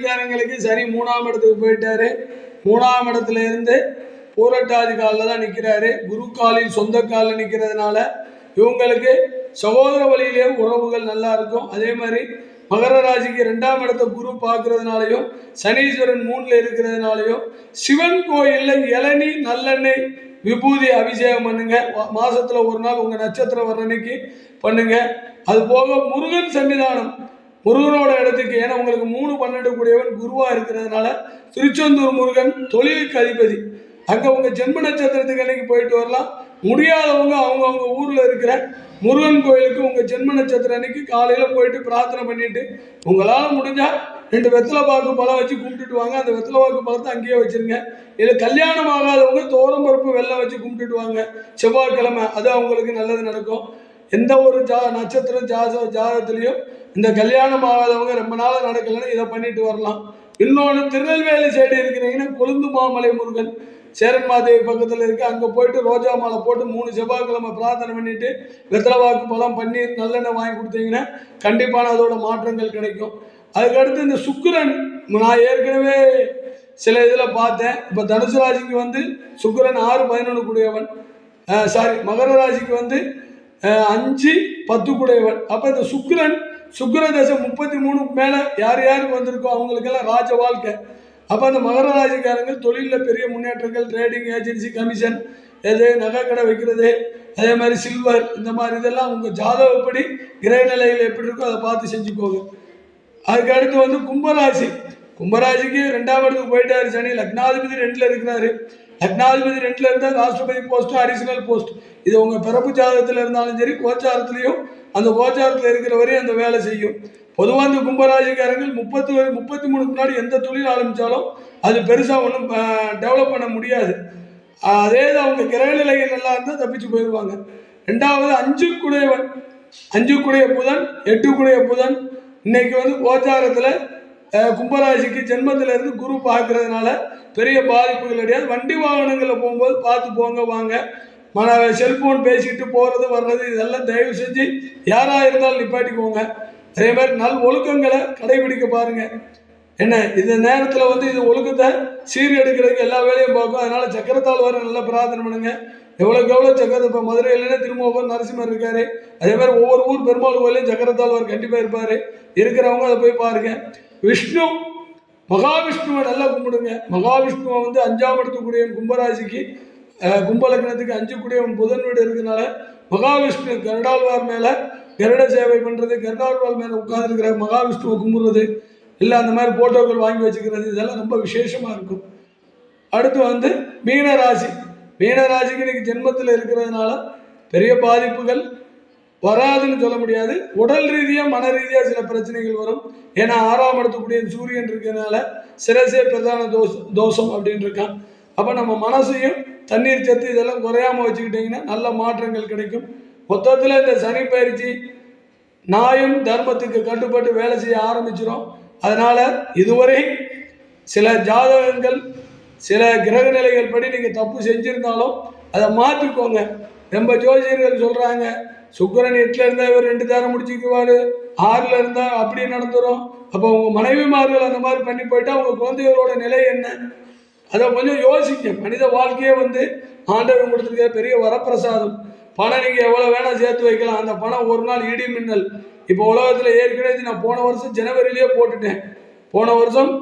ராசிக்காரங்களுக்கு சனி 3ஆம் இடத்துக்கு போயிட்டாரு. 3ஆம் இடத்துல இருந்து பூரட்டாதி காலில் தான் நிற்கிறாரு. குரு காலில் சொந்த காலில் நிற்கிறதுனால இவங்களுக்கு சகோதர வழியிலேயும் உறவுகள் நல்லா இருக்கும். அதே மாதிரி மகர ராசிக்கு 2ஆம் இடத்தை குரு பார்க்கறதுனாலையும் சனீஸ்வரன் 3ல் இருக்கிறதுனாலையும் சிவன் கோயிலில் இளநீ நல்லெண்ணெய் விபூதி அபிஷேகம் பண்ணுங்க. மாசத்துல ஒரு நாள் உங்க நட்சத்திரம் வர்ற அன்னைக்கு பண்ணுங்க. அது போக முருகன் சன்னிதானம், முருகனோட இடத்துக்கு, ஏன்னா உங்களுக்கு 3-12 கூடியவன் குருவா இருக்கிறதுனால திருச்செந்தூர் முருகன் தொழிலுக்கு அதிபதி, அங்க உங்க ஜென்ம நட்சத்திரத்துக்கு அன்னைக்கு போயிட்டு வரலாம். முடியாதவங்க அவங்கவுங்க ஊர்ல இருக்கிற முருகன் கோயிலுக்கு உங்க ஜென்ம நட்சத்திரம் அன்னைக்கு காலையில போயிட்டு பிரார்த்தனை பண்ணிட்டு உங்களால முடிஞ்சா 2 வெத்தலை பாக்கு பழம் வச்சு கும்பிட்டுட்டு வாங்க. அந்த வெத்தலை பாக்கு பழத்தை அங்கேயே வச்சிருங்க. இல்லை கல்யாணம் ஆகாதவங்க தோரம் பருப்பு வெள்ளம் வச்சு கும்பிட்டுட்டு வாங்க செவ்வாய்க்கிழமை, அது அவங்களுக்கு நல்லது நடக்கும். எந்த ஒரு நட்சத்திரம் ஜாதகத்திலையும் இந்த கல்யாணம் ஆகாதவங்க ரொம்ப நாள் நடக்கலன்னு இதை பண்ணிட்டு வரலாம். இன்னொன்று, திருநெல்வேலி சைடு இருக்கிறீங்கன்னா கொழுந்து மாமலை முருகன் சேரன்மாதேவி பக்கத்தில் இருக்கு, அங்கே போயிட்டு ரோஜா மாலை போட்டு 3 செவ்வாய்க்கிழமை பிரார்த்தனை பண்ணிட்டு வெத்தலைவாக்கு பழம் பன்னீர் நல்லெண்ணெய் வாங்கி கொடுத்தீங்கன்னா கண்டிப்பான அதோட மாற்றங்கள் கிடைக்கும். அதுக்கடுத்து இந்த சுக்கிரன், நான் ஏற்கனவே சில இதில் பார்த்தேன். இப்போ தனுசு ராசிக்கு வந்து சுக்கிரன் 6-11 கூடியவன், மகர ராசிக்கு வந்து 5-10 கூடியவன். அப்போ இந்த சுக்கிர தசை 33 மேலே யார் யாருக்கு வந்திருக்கோ அவங்களுக்கெல்லாம் ராஜ வாழ்க்கை. அப்போ அந்த மகர ராசிக்காரங்க தொழிலில் பெரிய முன்னேற்றங்கள், ட்ரேடிங் ஏஜென்சி, கமிஷன், நகை கடை வைக்கிறது, அதே மாதிரி சில்வர், இந்த மாதிரி இதெல்லாம் உங்கள் ஜாதகப்படி கிரக நிலையில் எப்படி இருக்கோ அதை பார்த்து செஞ்சுக்கோங்க. அதுக்கு அடுத்து வந்து கும்பராசிக்கு 2ஆம் இடத்துக்கு போயிட்டாரு சனி. லக்னாதிபதி 2ல் இருக்கிறாரு. லக்னாதிபதி 2ல் இருந்தால் ராஷ்டிரபதி போஸ்ட், அடிஷனல் போஸ்ட். இது உங்கள் பிறப்பு ஜாதகத்தில் இருந்தாலும் சரி, கோச்சாரத்துலேயும் அந்த கோச்சாரத்தில் இருக்கிற வரையும் அந்த வேலை செய்யும். பொதுவாக இந்த கும்பராசிக்காரங்கள் 33 முன்னாடி எந்த தொழில் ஆரம்பித்தாலும் அது பெருசாக ஒன்றும் டெவலப் பண்ண முடியாது. அதே தான் அவங்க கிரக நிலைகள் நல்லா இருந்தால் தப்பிச்சு போயிடுவாங்க. 2வது 5 கூடிய புதன், 8 கூடிய புதன் இன்னைக்கு வந்து கோச்சாரத்தில் கும்பராசிக்கு ஜென்மத்தில் இருந்து குரு பார்க்கறதுனால பெரிய பாதிப்புகள் கிடையாது. வண்டி வாகனங்களில் போகும்போது பார்த்து போங்க வாங்க. செல்போன் பேசிட்டு போகிறது வர்றது இதெல்லாம் தயவு செஞ்சு யாராக இருந்தாலும் நிப்பாட்டிக்கோங்க. அதே மாதிரி நல் ஒழுக்கங்களை கடைபிடிக்க பாருங்க. என்ன இந்த நேரத்தில் வந்து இது ஒழுக்கத்தை சீர்கெடுக்கிறதுக்கு எல்லா வேலையும் பார்க்கும். அதனால சக்கரத்தால் வர நல்லா பிரார்த்தனை பண்ணுங்க. எவ்வளோக்கு எவ்வளோ சக்கரத்தை, இப்போ மதுரையிலேயே திருமோகன் நரசிம்மர் இருக்காரு. அதே மாதிரி ஒவ்வொரு ஊர் பெருமாள் கோயிலையும் சக்கரத்தால் வர கண்டிப்பாக இருப்பார். இருக்கிறவங்க அதை போய் பாருங்க. விஷ்ணு, மகாவிஷ்ணுவை நல்லா கும்பிடுங்க. மகாவிஷ்ணுவை வந்து 5ஆம் இடத்துக்குரிய கும்பராசிக்கு, கும்பலக்னத்துக்கு 5 கூடியவன் புதன் வீடு இருக்கிறதுனால மகாவிஷ்ணு கருடாழ்வார் மேலே கருட சேவை பண்ணுறது, கருடாழ்வார் மேலே உட்காந்துருக்கிற மகாவிஷ்ணுவை கும்பிடுறது, இல்லை அந்த மாதிரி போட்டோக்கள் வாங்கி வச்சுக்கிறது, இதெல்லாம் ரொம்ப விசேஷமாக இருக்கும். அடுத்து வந்து மீனராசிக்கு இன்னைக்கு ஜென்மத்தில் இருக்கிறதுனால பெரிய பாதிப்புகள் வராதுன்னு சொல்ல முடியாது. உடல் ரீதியாக மன ரீதியாக சில பிரச்சனைகள் வரும். ஏன்னா 6ஆம் இடத்துக்குரிய சூரியன் இருக்கிறதுனால சிரசே பிரதான தோஷம் அப்படின்னு இருக்கான். அப்போ நம்ம மனசையும் தண்ணீர் சத்து இதெல்லாம் குறையாமல் வச்சுக்கிட்டிங்கன்னா நல்ல மாற்றங்கள் கிடைக்கும். மொத்தத்தில் இந்த சனி பயிற்சி நியாயம் தர்மத்துக்கு கட்டுப்பட்டு வேலை செய்ய ஆரம்பிச்சிடும். அதனால் இதுவரை சில ஜாதகங்கள், சில கிரக நிலைகள் படி நீங்கள் தப்பு செஞ்சுருந்தாலும் அதை மாற்றிக்கோங்க. ரொம்ப ஜோசியர்கள் சொல்கிறாங்க, சுக்கிரன் 8ல் இருந்தால் இவர் 2 தாரம் முடிச்சுக்குவார், 6ல் இருந்தால் அப்படி நடந்துடும். அப்போ உங்கள் மனைவிமார்கள் அந்த மாதிரி பண்ணி போயிட்டா உங்கள் குழந்தைகளோட நிலை என்ன, அதை கொஞ்சம் யோசிக்க. மனித வாழ்க்கையே வந்து ஆண்டவன் கொடுத்துருக்க பெரிய வரப்பிரசாதம். பணம் நீங்கள் எவ்வளோ வேணால் சேர்த்து வைக்கலாம். அந்த பணம் ஒரு நாள் இடி மின்னல். இப்போ உலகத்தில் ஏற்கனவே நான் போன வருஷம் ஜனவரியிலேயே போட்டுட்டேன். போன வருஷம்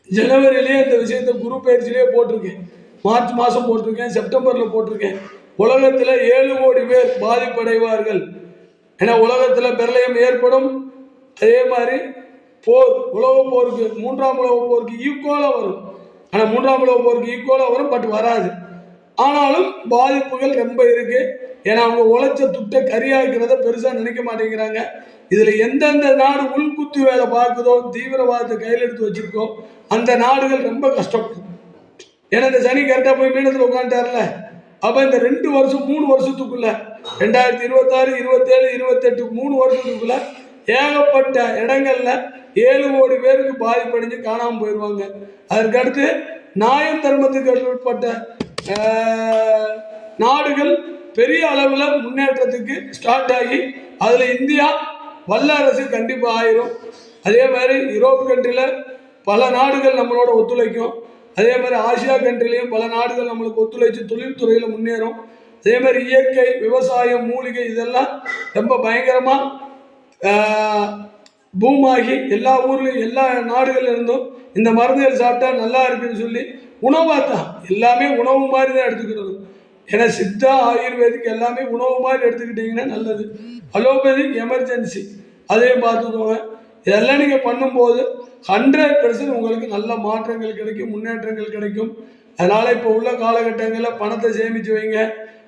ஜனவரியிலேயே இந்த விஷயத்தை குரு பயிற்சியிலேயே போட்டிருக்கேன். மார்ச் மாதம் போட்டிருக்கேன், செப்டம்பரில் போட்டிருக்கேன். உலகத்தில் 7 கோடி பேர் பாதிப்படைவார்கள். ஏன்னா உலகத்தில் பிரளயம் ஏற்படும். அதே மாதிரி போர், உலக போருக்கு, 3ஆம் உலக போருக்கு ஈக்குவலாக வரும். ஆனால் 3ஆம் உலக போருக்கு ஈக்குவலாக வரும், பட் வராது. ஆனாலும் பாதிப்புகள் ரொம்ப இருக்கு. ஏன்னா அவங்க உழைச்ச துட்டை கரியாக்கிறத பெருசாக நினைக்க மாட்டேங்கிறாங்க. இதில் எந்தெந்த நாடு உள்குத்து வேலை பார்க்குதோ, தீவிரவாதத்தை கையில் எடுத்து வச்சிருக்கோ, அந்த நாடுகள் ரொம்ப கஷ்டப்படும். ஏன்னா இந்த சனி கரெக்டாக போய் மீனத்தில் உட்காந்துட்டார்ல. அப்போ இந்த 2 வருஷம் 3 வருஷத்துக்குள்ள 2026, 27, 28 3 வருஷத்துக்குள்ள ஏகப்பட்ட இடங்கள்ல 7 கோடி பேருக்கு பாதிப்படைஞ்சு காணாமல் போயிடுவாங்க. அதற்கடுத்து நியாயம் தர்மத்துக்கு உட்பட்ட நாடுகள் பெரிய அளவில் முன்னேற்றத்துக்கு ஸ்டார்ட் ஆகி அதில் இந்தியா வல்லரசு கண்டிப்பாக ஆயிரும். அதே மாதிரி யூரோப் கண்ட்ரியில் பல நாடுகள் நம்மளோட ஒத்துழைக்கும். அதே மாதிரி ஆசியா கண்ட்ரிலையும் பல நாடுகள் நம்மளுக்கு ஒத்துழைச்சு தொழில்துறையில் முன்னேறும். அதே மாதிரி இயற்கை விவசாயம் மூலிகை இதெல்லாம் ரொம்ப பயங்கரமாக பூமாகி எல்லா ஊர்லேயும் எல்லா நாடுகள்ல இருந்தும் இந்த மருந்துகள் சாப்பிட்டா நல்லா இருக்குன்னு சொல்லி உணவாக தான் எல்லாமே உணவு மாதிரி தான் எடுத்துக்கிறது. ஏன்னா சித்தா ஆயுர்வேதிக் எல்லாமே உணவு மாதிரி எடுத்துக்கிட்டிங்கன்னா நல்லது. அலோபதிக் எமர்ஜென்சி அதையும் பார்த்துக்கோங்க. இதெல்லாம் நீங்கள் பண்ணும்போது 100% உங்களுக்கு நல்ல மாற்றங்கள் கிடைக்கும், முன்னேற்றங்கள் கிடைக்கும். அதனால் இப்போ உள்ள காலகட்டங்களில் பணத்தை சேமித்து வைங்க.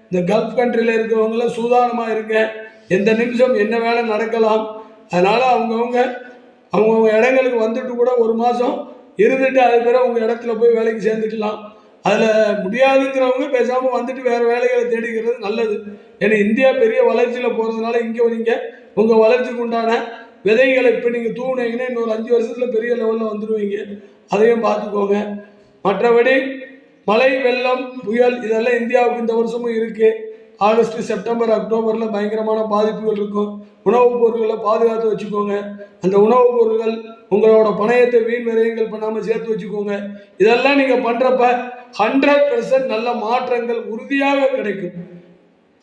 இந்த கல்ஃப் கண்ட்ரியில் இருக்கிறவங்களாம் சூதானமாக இருங்க. எந்த நிமிஷம் என்ன வேலை நடக்கலாம். அதனால் அவங்கவுங்க இடங்களுக்கு வந்துட்டு கூட ஒரு மாதம் இருந்துட்டு அது பிறகு உங்கள் இடத்துல போய் வேலைக்கு சேர்ந்துக்கலாம். அதில் முடியாதுங்கிறவங்க பேசாமல் வந்துட்டு வேறு வேலைகளை தேடிக்கிறது நல்லது. ஏன்னா இந்தியா பெரிய வளர்ச்சியில் போகிறதுனால இங்கே நீங்கள் உங்கள் வளர்ச்சிக்கு உண்டான விதைகளை இப்போ நீங்கள் தூவுனீங்கன்னா இன்னொரு 5 வருஷத்தில் பெரிய லெவலில் வந்துடுவீங்க. அதையும் பார்த்துக்கோங்க. மற்றபடி மழை வெள்ளம் புயல் இதெல்லாம் இந்தியாவுக்கு இந்த வருஷமும் இருக்குது. ஆகஸ்ட் செப்டம்பர் அக்டோபரில் பயங்கரமான பாதிப்புகள் இருக்கும். உணவுப் பொருட்களை பாதுகாத்து வச்சுக்கோங்க. அந்த உணவுப் பொருட்கள் உங்களோட பணயத்தை வீண் விரயங்கள் பண்ணாமல் சேர்த்து வச்சுக்கோங்க. இதெல்லாம் நீங்கள் பண்ணுறப்ப 100% நல்ல மாற்றங்கள் உறுதியாக கிடைக்கும்.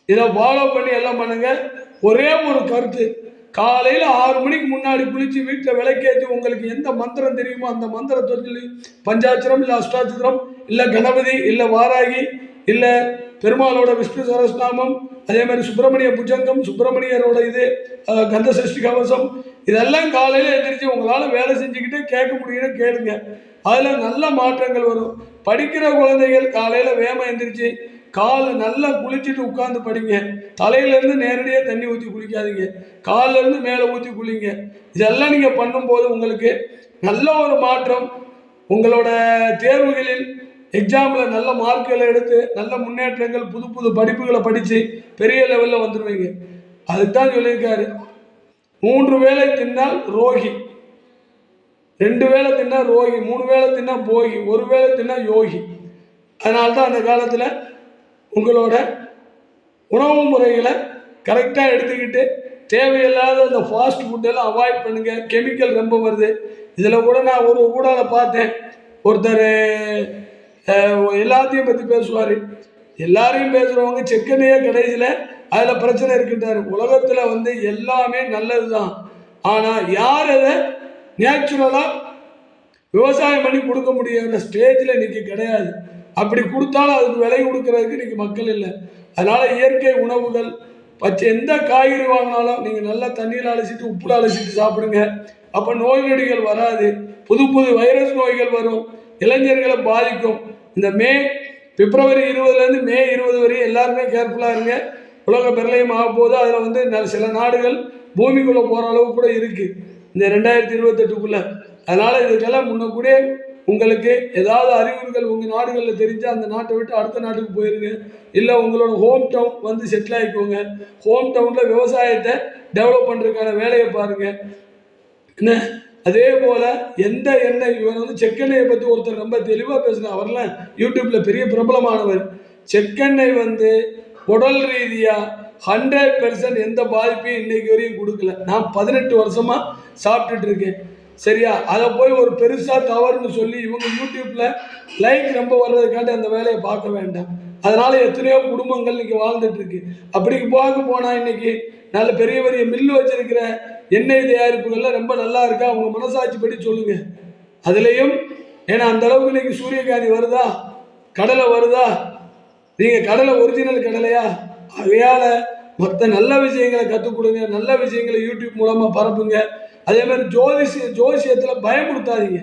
இதை ஃபாலோ பண்ணி எல்லாம் பண்ணுங்க. ஒரே ஒரு கருத்து, காலையில் 6 மணிக்கு முன்னாடி குளித்து வீட்டில் விளக்கேற்றி உங்களுக்கு எந்த மந்திரம் தெரியுமோ அந்த மந்திரத்தை சொல்லி பஞ்சாட்சரம் இல்லை அஷ்டாட்சரம் இல்லை கணபதி இல்லை வாராகி இல்லை பெருமாளோட விஷ்ணு சரஸ்நாமம் அதே மாதிரி சுப்பிரமணிய புஜங்கம் சுப்பிரமணியரோட இது கந்த சஷ்டி கவசம் இதெல்லாம் காலையில் எழுந்திரிச்சு உங்களால் வேலை செஞ்சுக்கிட்டே கேட்க முடியும்னு கேளுங்க. அதில் நல்ல மாற்றங்கள் வரும். படிக்கிற குழந்தைகள் காலையில் வேகமாக எழுந்திரிச்சு காலை நல்லா குளிச்சுட்டு உட்காந்து படிங்க. தலையிலேருந்து நேரடியாக தண்ணி ஊற்றி குளிக்காதீங்க, காலிலேருந்து மேலே ஊற்றி குளிங்க. இதெல்லாம் நீங்கள் பண்ணும்போது உங்களுக்கு நல்ல ஒரு மாற்றம். உங்களோட தேர்வுகளில் எக்ஸாமில் நல்ல மார்க்குகளை எடுத்து நல்ல முன்னேற்றங்கள் புது புது படிப்புகளை படித்து பெரிய லெவலில் வந்துடுவீங்க. அதுதான் சொல்லியிருக்காரு, 3 வேளை தின்னால் ரோகி, 2 வேளை தின்னா ரோகி, 3 வேளை தின்னா போகி, 1 வேளை தின்னா யோகி. அதனால்தான் அந்த காலத்தில் உங்களோட உணவு முறைகளை கரெக்டாக எடுத்துக்கிட்டு தேவையில்லாத அந்த ஃபாஸ்ட் ஃபுட்டெல்லாம் அவாய்ட் பண்ணுங்கள். கெமிக்கல் ரொம்ப வருது. இதில் கூட நான் ஒரு ஊடால பார்த்தேன், ஒருத்தர் எல்லாத்தையும் பற்றி பேசுவார். எல்லாரையும் பேசுகிறவங்க செக்கெண்ணையே கடைசியில் அதில் பிரச்சனை இருக்குன்றார். உலகத்தில் எல்லாமே நல்லது தான், ஆனால் யார் அதை நேச்சுரலாக விவசாயம் பண்ணி கொடுக்க முடியாத ஸ்டேஜில் இன்றைக்கி கிடையாது. அப்படி கொடுத்தாலும் அதுக்கு விலை கொடுக்கறதுக்கு இன்றைக்கி மக்கள் இல்லை. அதனால் இயற்கை உணவுகள் எந்த காய்கறி வாங்கினாலும் நீங்கள் நல்லா தண்ணியில் அலசிட்டு உப்புல அலசிட்டு சாப்பிடுங்க. அப்போ நோய் நொடிகள் வராது. புது புது வைரஸ் நோய்கள் வரும், இளைஞர்களை பாதிக்கும். இந்த பிப்ரவரி 20 மே 20 வரையும் எல்லாருமே கேர்ஃபுல்லாக இருங்க. உலக பிரளயம் ஆக போது அதில் சில நாடுகள் பூமிக்குள்ளே போகிற அளவு கூட இருக்குது இந்த 2028க்குள்ளே. அதனால் இதுக்கெல்லாம் முன்னக்கூடே உங்களுக்கு ஏதாவது அறிகுறிகள் உங்கள் நாடுகளில் தெரிஞ்சால் அந்த நாட்டை விட்டு அடுத்த நாட்டுக்கு போயிருங்க. இல்லை உங்களோட ஹோம் டவுன் செட்டில் ஆகிக்கோங்க. ஹோம் டவுனில் விவசாயத்தை டெவலப் பண்ணுறதுக்கான வேலையை பாருங்கள். என்ன அதே போல் எந்த எண்ணெய் இவர் செக்கெண்ணெயை பற்றி ஒருத்தர் ரொம்ப தெளிவாக பேசுகிறார். அவரெல்லாம் யூடியூப்பில் பெரிய பிரபலமானவர். செக்கெண்ணெய் உடல் ரீதியாக 100% எந்த பாதிப்பையும் இன்னைக்கு வரையும் கொடுக்கல. நான் 18 வருஷமாக சாப்பிட்டுட்டு இருக்கேன். சரியா, அதை போய் ஒரு பெருசாக தவறுன்னு சொல்லி இவங்க யூடியூப்பில் லைக் ரொம்ப வர்றதுக்காண்டி அந்த வேலையை பார்க்க வேண்டாம். அதனால் எத்தனையோ குடும்பங்கள் இன்றைக்கி வாழ்ந்துட்டுருக்கு. அப்படி பார்க்க போனால் இன்றைக்கி நல்ல பெரிய பெரிய மில்லு வச்சுருக்கிற எண்ணெய் தயாரிப்புகள்லாம் ரொம்ப நல்லா இருக்கா அவங்க மனசாட்சி படி சொல்லுங்கள். அதுலேயும் ஏன்னா அந்தளவுக்கு இன்றைக்கி சூரியகாந்தி வருதா, கடலை வருதா, நீங்கள் கடலை ஒரிஜினல் கடலையா? அவையால் மற்ற நல்ல விஷயங்களை கற்றுக் கொடுங்க, நல்ல விஷயங்களை யூடியூப் மூலமாக பரப்புங்க. அதே மாதிரி ஜோசியத்தில் பயமுறுத்தாதீங்க.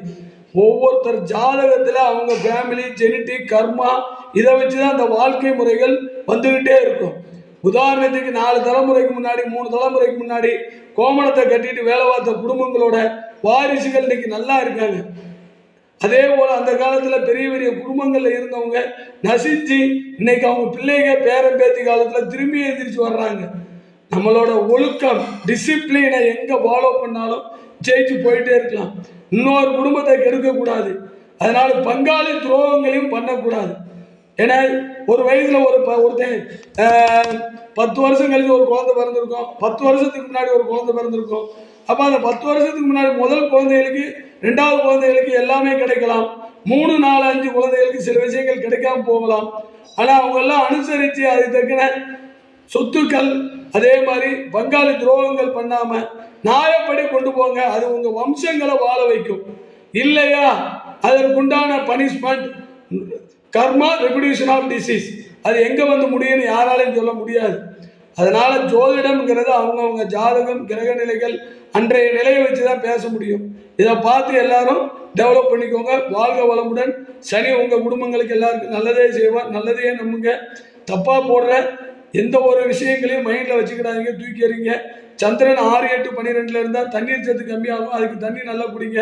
ஒவ்வொருத்தர் ஜாதகத்தில் அவங்க ஃபேமிலி ஜெனட்டிக் கர்மா இதை வச்சு தான் அந்த வாழ்க்கை முறைகள் வந்துக்கிட்டே இருக்கும். உதாரணத்துக்கு 4 தலைமுறைக்கு முன்னாடி 3 தலைமுறைக்கு முன்னாடி கோமணத்தை கட்டிட்டு வேலை பார்த்த குடும்பங்களோட வாரிசுகள் இன்னைக்கு நல்லா இருக்காங்க. அதே போல் அந்த காலத்தில் பெரிய பெரிய குடும்பங்களில் இருந்தவங்க நசிஞ்சு இன்னைக்கு அவங்க பிள்ளைங்க பேரன் பேத்தி காலத்தில் திரும்பி எந்திரிச்சு வர்றாங்க. நம்மளோட ஒழுக்கம் டிசிப்ளினை எங்கே ஃபாலோ பண்ணாலும் ஜெயிச்சு போயிட்டே இருக்கலாம். இன்னொரு குடும்பத்தை கெடுக்கக்கூடாது. அதனால் பங்காளி துரோகங்களையும் பண்ணக்கூடாது. ஏன்னா ஒரு வயதில் ஒருத்தன் 10 வருஷம் கழிச்சு ஒரு குழந்தை பிறந்திருக்கும், 10 வருஷத்துக்கு முன்னாடி ஒரு குழந்தை பிறந்திருக்கும். அப்போ அந்த 10 வருஷத்துக்கு முன்னாடி முதல் குழந்தைகளுக்கு 2வது குழந்தைகளுக்கு எல்லாமே கிடைக்கலாம். 3, 4, 5 குழந்தைகளுக்கு சில விஷயங்கள் கிடைக்காம போகலாம். ஆனால் அவங்க எல்லாம் அனுசரித்து அது தக்கன சொத்துக்கள் அதே மாதிரி பங்காளி துரோகங்கள் பண்ணாம நியாயப்படி கொண்டு போங்க. அது உங்க வம்சங்களை வாழ வைக்கும். இல்லையா அதற்குண்டான பனிஷ்மெண்ட் கர்மா ரெபுடியூஷன் ஆஃப் டிசீஸ் அது எங்க வந்து முடியும்னு யாராலையும் சொல்ல முடியாது. அதனால ஜோதிடம்ங்கிறது அவங்கவுங்க ஜாதகம் கிரக நிலைகள் அன்றைய நிலையை வச்சு தான் பேச முடியும். இதை பார்த்து எல்லாரும் டெவலப் பண்ணிக்கோங்க. வாழ்க வளமுடன். சனி உங்கள் குடும்பங்களுக்கு எல்லாருக்கும் நல்லதே செய்வார். நல்லதையே நம்புங்க. தப்பாக போடுற எந்த ஒரு விஷயங்களையும் மைண்டில் வச்சுக்கிடாதீங்க, தூக்கி எறிங்க. சந்திரன் 6, 8, 12 இருந்தால் தண்ணீர் சத்து கம்மியாகும். அதுக்கு தண்ணி நல்லா குடிங்க.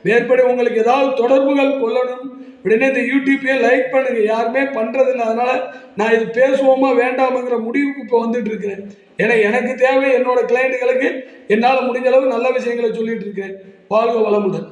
மேற்படி உங்களுக்கு ஏதாவது தொடர்புகள் கொள்ளணும் அப்படின்னா இந்த யூடியூப்பையே லைக் பண்ணுங்க. யாருமே பண்ணுறதில்லை. அதனால் நான் இது பேசுவோமா வேண்டாமுங்கிற முடிவுக்கு இப்போ வந்துட்டு இருக்கிறேன். ஏன்னா எனக்கு தேவை என்னோட கிளைண்ட்டுகளுக்கு என்னால் முடிஞ்ச அளவு நல்ல விஷயங்களை சொல்லிட்டு இருக்கேன். வாழ்க வளமுடன்.